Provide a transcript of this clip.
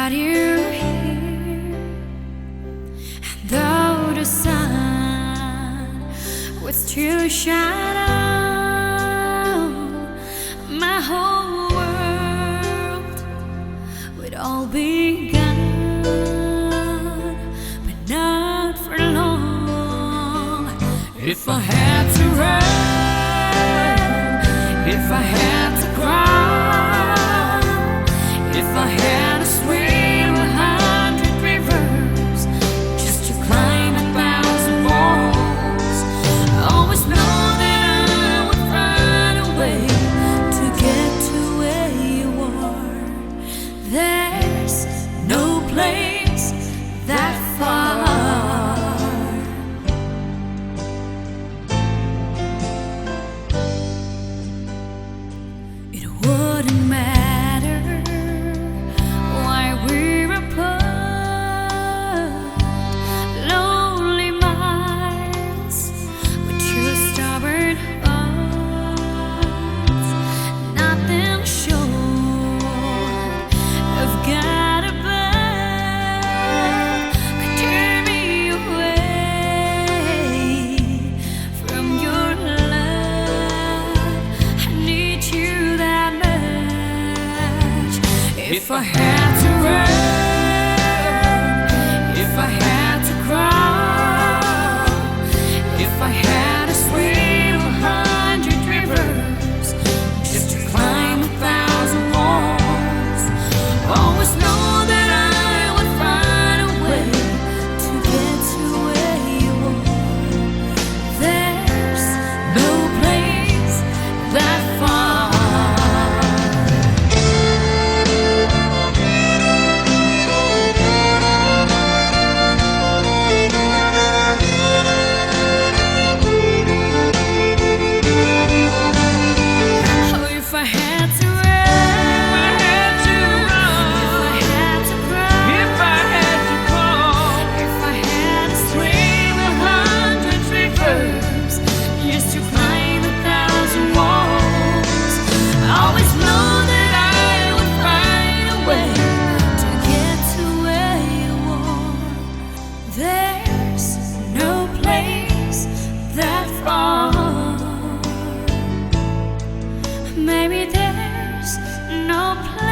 got you here. And though the sun was to shine on, my whole world would all be gone, but not for long. If I had to run, if I had to cry, if I had to swim 100 rivers just to climb 1,000 walls, I always know that I would find a way to get to where you are. There's no place that far. It wouldn't matter why we're apart. Lonely miles with two stubborn hearts. Nothing short of God above could tear me away from your love. I need you that much. If I had to run, if I had to cry, if I had to swim 100 rivers just to climb 1,000 walls, always know that I would find a way to get to where you are. There's no place that far. Oh, if I had to run, if I had to cry, if I had to call, if I had to swim 100 rivers just to climb 1,000 walls, I always know that I would find a way to get to where you are. There's no place that far. Maybe there's no place